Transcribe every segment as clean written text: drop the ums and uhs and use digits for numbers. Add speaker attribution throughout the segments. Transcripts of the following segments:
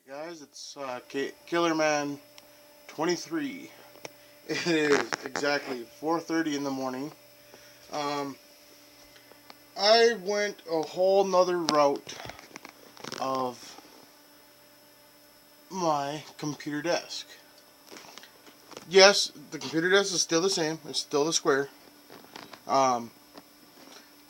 Speaker 1: Guys, it's Killerman 23. It is exactly 4:30 in the morning. Um, I went a whole nother route of my computer desk. Yes, the computer desk is still the same. It's still the square. Um,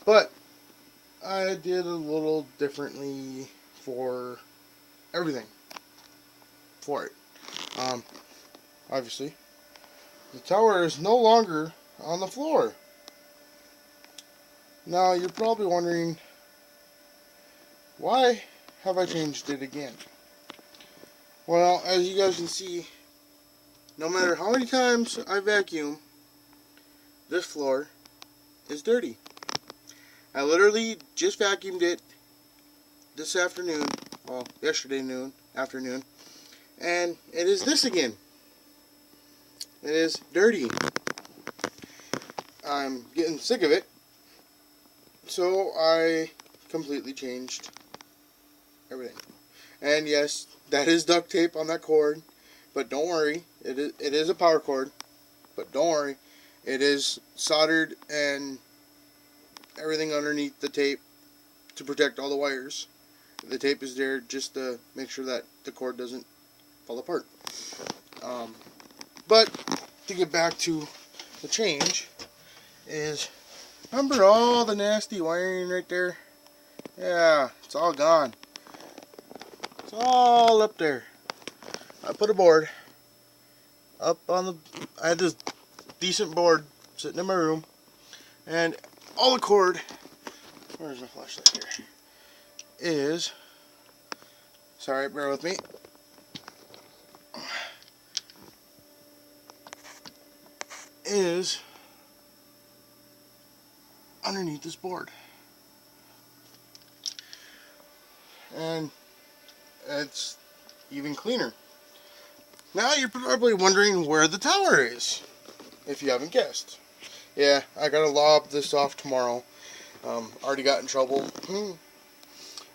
Speaker 1: but I did a little differently for everything for it. Um, Obviously, the tower is no longer on the floor. Now, you're probably wondering, why have I changed it again? Well, as you guys can see, no matter how many times I vacuum, this floor is dirty. I literally just vacuumed it this afternoon, well, yesterday afternoon, and it is this again. It is dirty. I'm getting sick of it, so I completely changed everything. And yes, that is duct tape on that cord, but don't worry, it is a power cord, but don't worry, it is soldered and everything underneath the tape to protect all the wires. The tape is there just to make sure that the cord doesn't fall apart. But to get back to the change is, remember all the nasty wiring right there? Yeah, it's all gone. It's all up there. I put a board up on the, I had this decent board sitting in my room, and all the cord, where's my flashlight here, is, sorry, bear with me, is underneath this board. And it's even cleaner. Now you're probably wondering where the tower is, if you haven't guessed. Yeah, I gotta lob this off tomorrow. Already got in trouble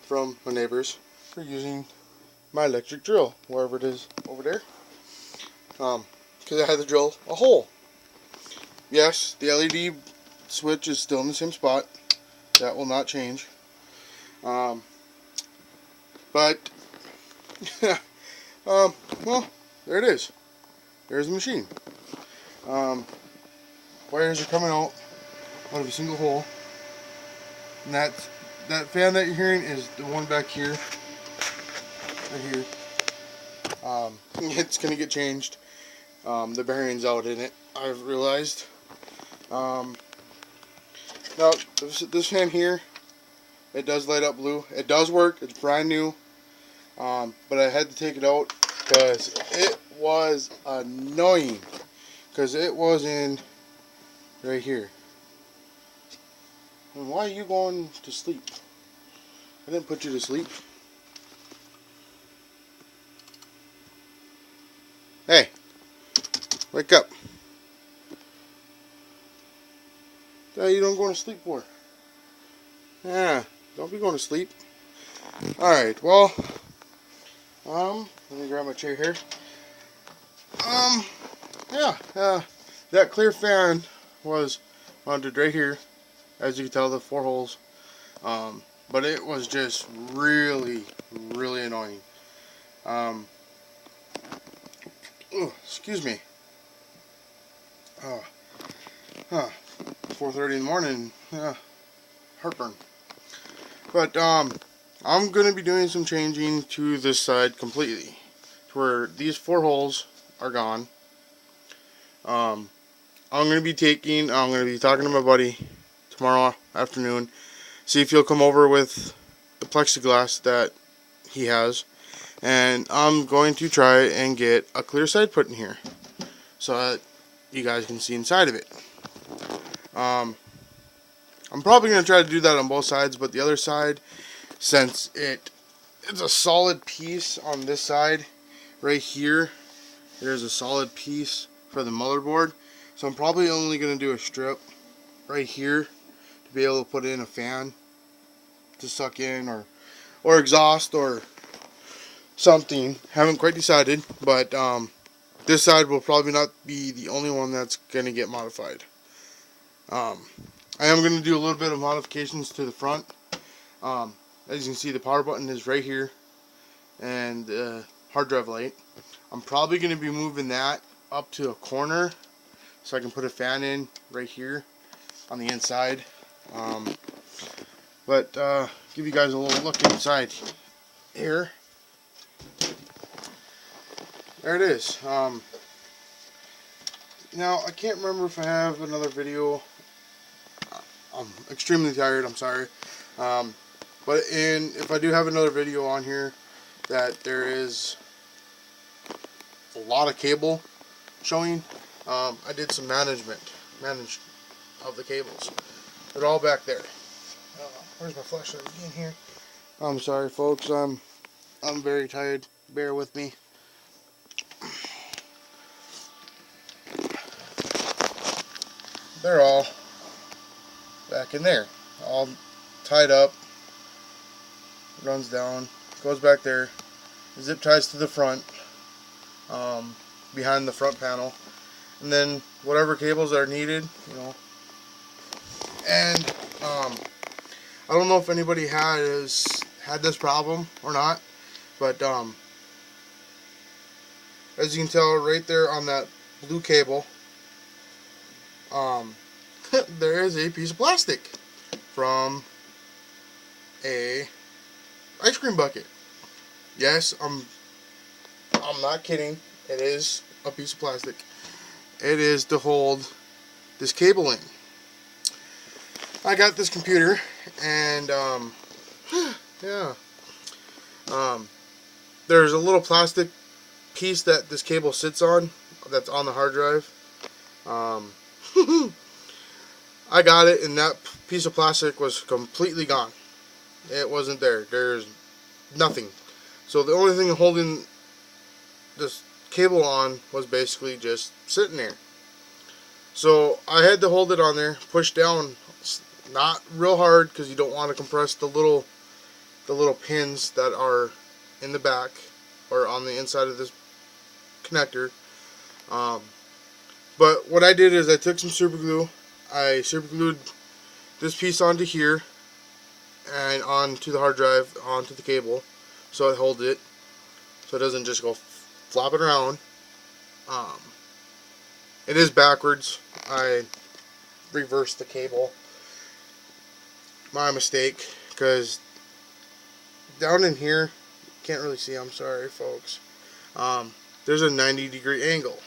Speaker 1: from my neighbors for using my electric drill, wherever it is over there. Because I had to drill a hole. Yes, the LED switch is still in the same spot. That will not change. But, well, there it is. There's the machine. Wires are coming out of a single hole. And that fan that you're hearing is the one back here. Right here. It's going to get changed. The bearing's out in it, I've realized. Now, this fan here, it does light up blue. It does work. It's brand new. But I had to take it out because it was annoying. Because it was in right here. And why are you going to sleep? I didn't put you to sleep. Hey, wake up. What you don't go to sleep for? Yeah, don't be going to sleep. Alright, well, let me grab my chair here. Yeah, that clear fan was mounted right here. As you can tell, the 4 holes. But it was just really, really annoying. Excuse me. 4:30 in the morning. Heartburn. But I'm going to be doing some changing to this side completely, to where these 4 holes are gone. I'm going to be talking to my buddy tomorrow afternoon, see if he'll come over with the plexiglass that he has, and I'm going to try and get a clear side put in here so that you guys can see inside of it. I'm probably going to try to do that on both sides, but the other side, since it's a solid piece on this side right here, there's a solid piece for the motherboard, so I'm probably only going to do a strip right here to be able to put in a fan to suck in or exhaust or something. Haven't quite decided, but this side will probably not be the only one that's going to get modified. I am going to do a little bit of modifications to the front. As you can see, the power button is right here, and the hard drive light. I'm probably going to be moving that up to a corner so I can put a fan in right here on the inside. But give you guys a little look inside here. There it is. Now, I can't remember if I have another video. I'm extremely tired, I'm sorry. But if I do have another video on here that there is a lot of cable showing, I did some managed of the cables. They're all back there. Where's my flashlight in here? I'm sorry, folks. I'm very tired. Bear with me. They're all back in there, all tied up. Runs down, goes back there. Zip ties to the front, behind the front panel, and then whatever cables are needed, you know. And I don't know if anybody has had this problem or not, but as you can tell right there on that blue cable, there is a piece of plastic from a ice cream bucket. Yes, I'm not kidding. It is a piece of plastic. It is to hold this cable in. I got this computer, and yeah, there's a little plastic piece that this cable sits on that's on the hard drive. I got it, and that piece of plastic was completely gone. It wasn't there. There's nothing. So the only thing holding this cable on was basically just sitting there. So I had to hold it on there, push down, not real hard because you don't want to compress the little pins that are in the back or on the inside of this connector. But what I did is I took some super glue. I super glued this piece onto here and onto the hard drive, onto the cable, so it holds it, so it doesn't just go flopping around. It is backwards. I reversed the cable. My mistake, because down in here, can't really see, I'm sorry folks, there's a 90-degree angle.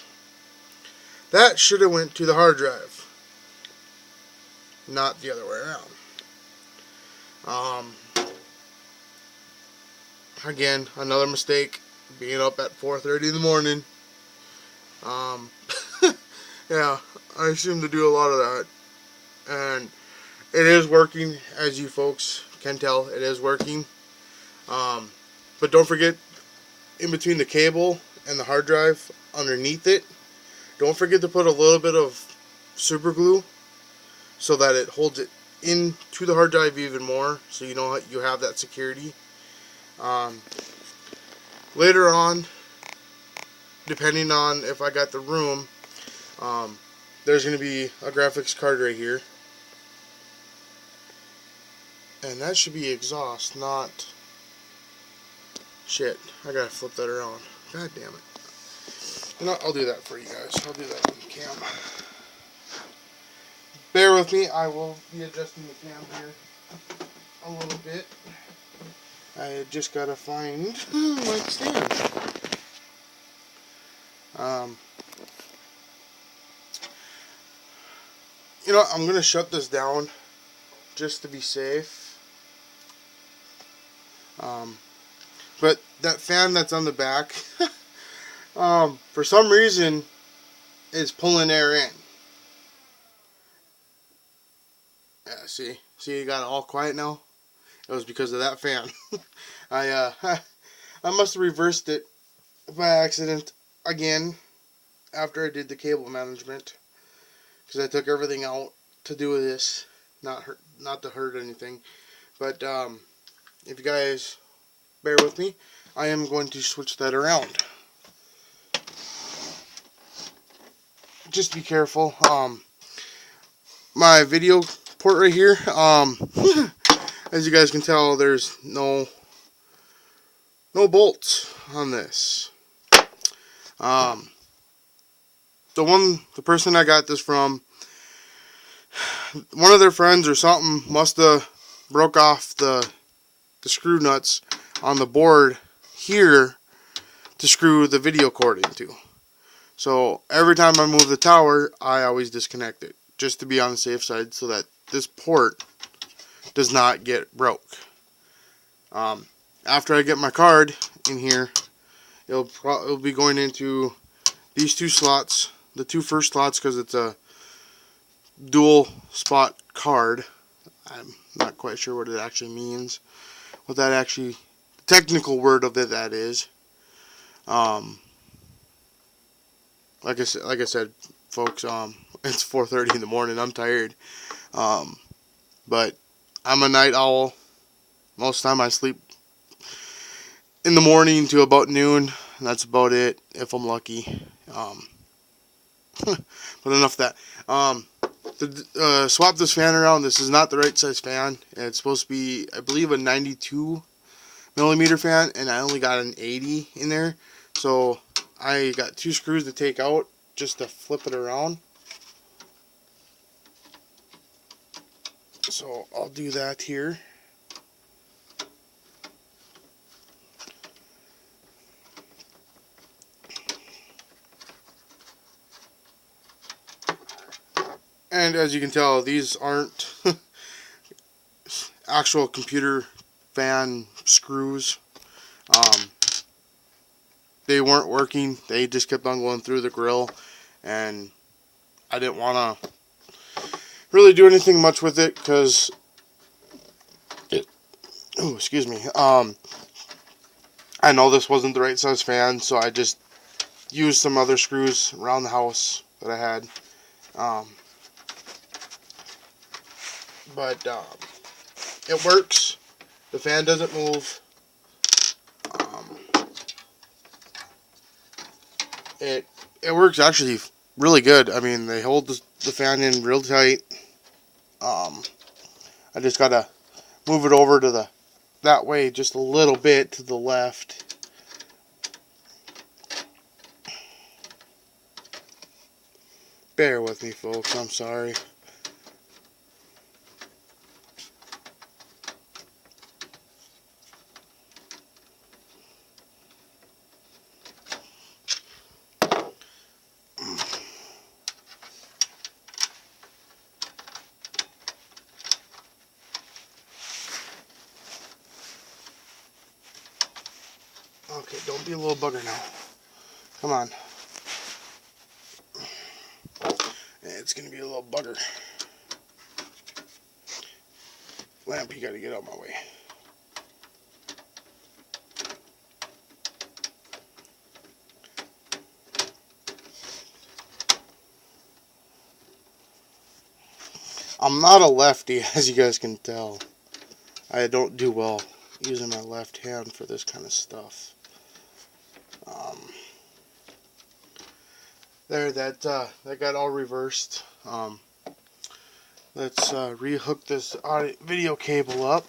Speaker 1: That should have went to the hard drive, not the other way around. Again, another mistake, being up at 4:30 in the morning. Yeah, I seem to do a lot of that, and it is working, as you folks can tell. It is working. But don't forget, in between the cable and the hard drive, underneath it, don't forget to put a little bit of super glue so that it holds it into the hard drive even more, so you know you have that security. Later on, depending on if I got the room, there's going to be a graphics card right here, and that should be exhaust, not shit. I gotta flip that around. God damn it. You know, I'll do that for you guys. I'll do that on cam. Bear with me. I will be adjusting the cam here a little bit. I just gotta find my stand. You know, I'm gonna shut this down just to be safe. But that fan that's on the back, for some reason, is pulling air in. Yeah, see, you got it all quiet now. It was because of that fan. I must have reversed it by accident again after I did the cable management, because I took everything out to do with this, not to hurt anything. But if you guys bear with me, I am going to switch that around. Just be careful. My video port right here, as you guys can tell, there's no bolts on this. The person I got this from, one of their friends or something must have broke off the screw nuts on the board here to screw the video cord into. So every time I move the tower, I always disconnect it, just to be on the safe side, so that this port does not get broke. After I get my card in here, it'll be going into these two slots, the two first slots, because it's a dual spot card. I'm not quite sure what it actually means, what that actually, technical word of it that is. Like I said, folks, it's 4:30 in the morning. I'm tired, but I'm a night owl. Most of the time, I sleep in the morning to about noon. And that's about it, if I'm lucky. But enough of that. To swap this fan around, this is not the right size fan. It's supposed to be, I believe, a 92 millimeter fan, and I only got an 80 in there. So I got two screws to take out just to flip it around. So I'll do that here. And as you can tell, these aren't actual computer fan screws. They weren't working. They just kept on going through the grill, and I didn't want to really do anything much with it because, excuse me. I know this wasn't the right size fan, so I just used some other screws around the house that I had. But it works. The fan doesn't move. It works actually really good. I mean, they hold the fan in real tight. I just gotta move it over to that way just a little bit to the left. Bear with me, folks. I'm sorry. Okay, don't be a little bugger now. Come on. It's gonna be a little bugger. Lamp, you gotta get out of my way. I'm not a lefty, as you guys can tell. I don't do well using my left hand for this kind of stuff. There, that got all reversed. Let's rehook this video cable up,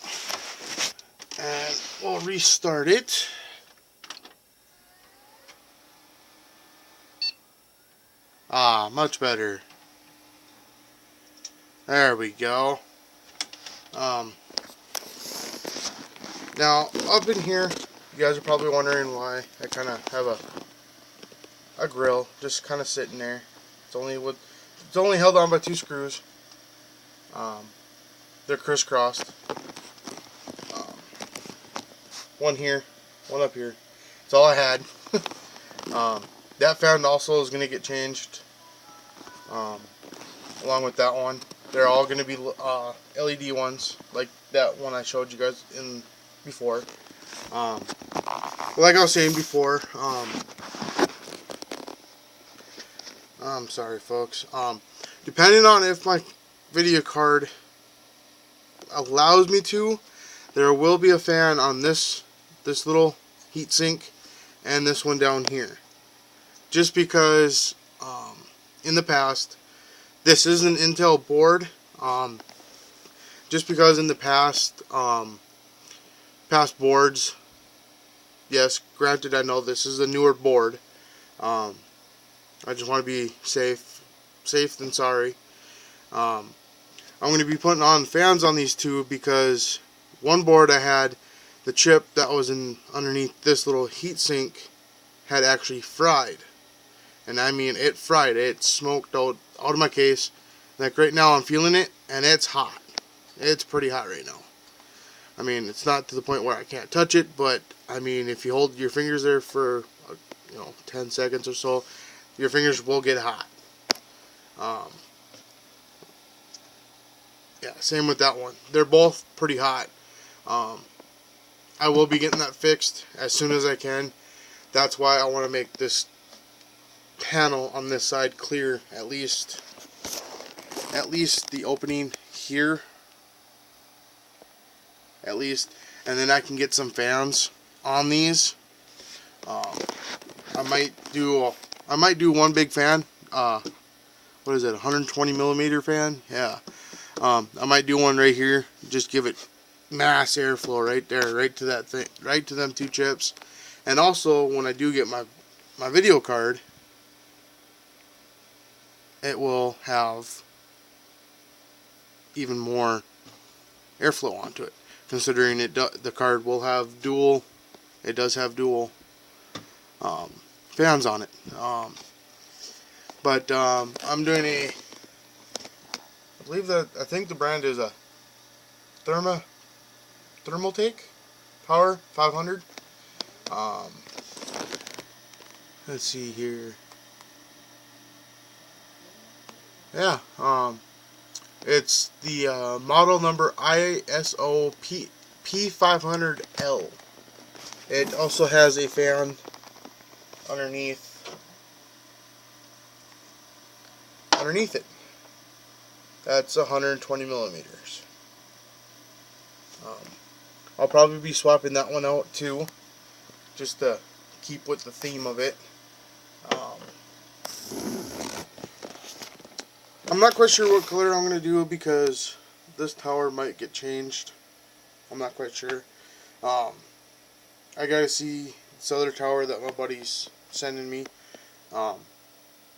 Speaker 1: and we'll restart it. Ah, much better. There we go. Now, up in here, you guys are probably wondering why I kind of have a grill just kind of sitting there. It's only held on by two screws. They're crisscrossed. One here, one up here. That's all I had. That fan also is going to get changed along with that one. They're all going to be LED ones, like that one I showed you guys in before. Like I was saying before, I'm sorry, folks. Depending on if my video card allows me to, there will be a fan on this little heatsink and this one down here. Just because in the past, this is an Intel board. Just because in the past boards, yes, granted I know this is a newer board. I just want to be safe than sorry. I'm going to be putting on fans on these two because one board I had, the chip that was underneath this little heatsink had actually fried. And I mean, it fried. It smoked out of my case. Like right now I'm feeling it, and it's hot. It's pretty hot right now. I mean, it's not to the point where I can't touch it, but I mean, if you hold your fingers there for 10 seconds or so, your fingers will get hot. Yeah, same with that one. They're both pretty hot. I will be getting that fixed as soon as I can. That's why I want to make this panel on this side clear, at least the opening here, at least, and then I can get some fans on these. I might do one big fan. What is it? 120 millimeter fan? Yeah. I might do one right here. Just give it mass airflow right there, right to that thing, right to them two chips. And also, when I do get my video card, it will have even more airflow onto it, considering the card will have dual. It does have dual fans on it. But I'm doing I think the brand is a Thermaltake Power 500. Let's see here. Yeah, it's the model number ISO P500L. It also has a fan underneath it. That's 120 millimeters. I'll probably be swapping that one out too, just to keep with the theme of it. I'm not quite sure what color I'm going to do because this tower might get changed. I'm not quite sure. I gotta see this other tower that my buddy's sending me.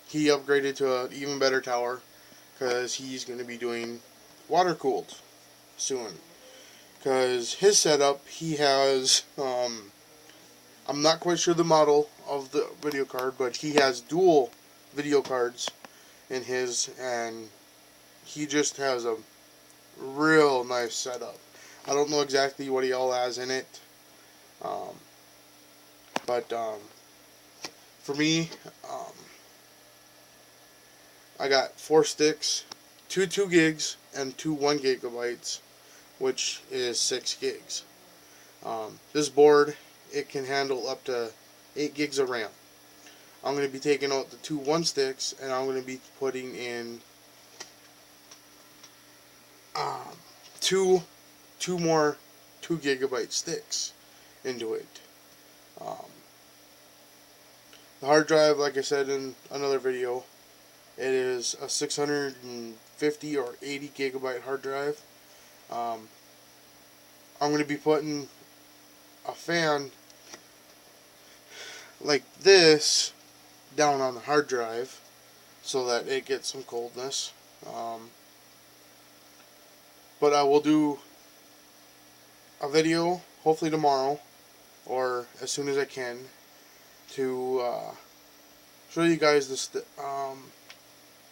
Speaker 1: He upgraded to an even better tower because he's going to be doing water cooled soon. Because his setup, he has, I'm not quite sure the model of the video card, but he has dual video cards in his, and he just has a real nice setup. I don't know exactly what he all has in it, but for me, I got 4 sticks, 2 gigs, and 2 1 gigabytes, which is 6 gigs. This board, it can handle up to 8 gigs of RAM. I'm going to be taking out the 2 1 sticks, and I'm going to be putting in two more 2 gigabyte sticks into it. The hard drive, like I said in another video, it is a 650 or 80 gigabyte hard drive. I'm going to be putting a fan like this down on the hard drive so that it gets some coldness. But I will do a video hopefully tomorrow or as soon as I can to show you guys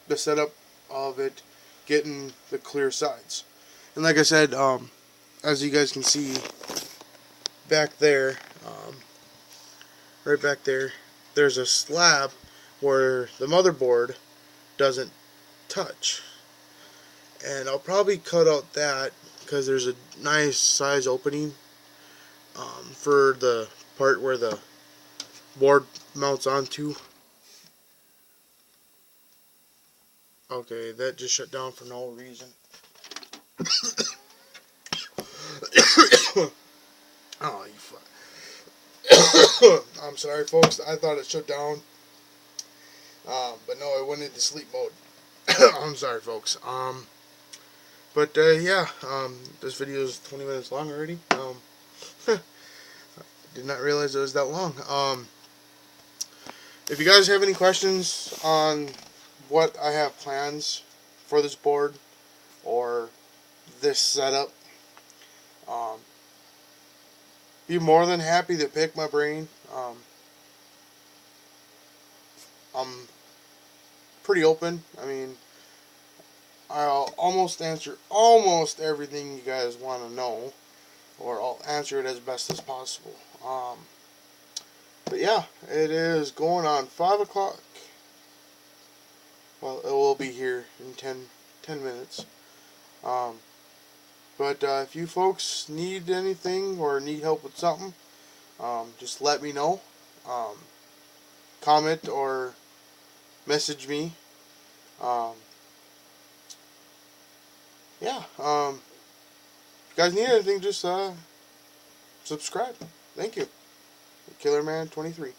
Speaker 1: the setup of it, getting the clear sides. And like I said, as you guys can see back there, right back there, there's a slab where the motherboard doesn't touch. And I'll probably cut out that because there's a nice size opening for the part where the board mounts onto. Okay, that just shut down for no reason. Oh, you fuck. I'm sorry, folks. I thought it shut down, but no, it went into sleep mode. I'm sorry, folks. But yeah, this video is 20 minutes long already. Did not realize it was that long. If you guys have any questions on what I have plans for this board or this setup, be more than happy to pick my brain. I'm pretty open. I mean, I'll almost answer almost everything you guys want to know, or I'll answer it as best as possible. But yeah, it is going on 5 o'clock. Well, it will be here in 10 minutes. But if you folks need anything or need help with something, just let me know. Comment or message me. Yeah. If you guys need anything, just subscribe. Thank you. Killerman 23.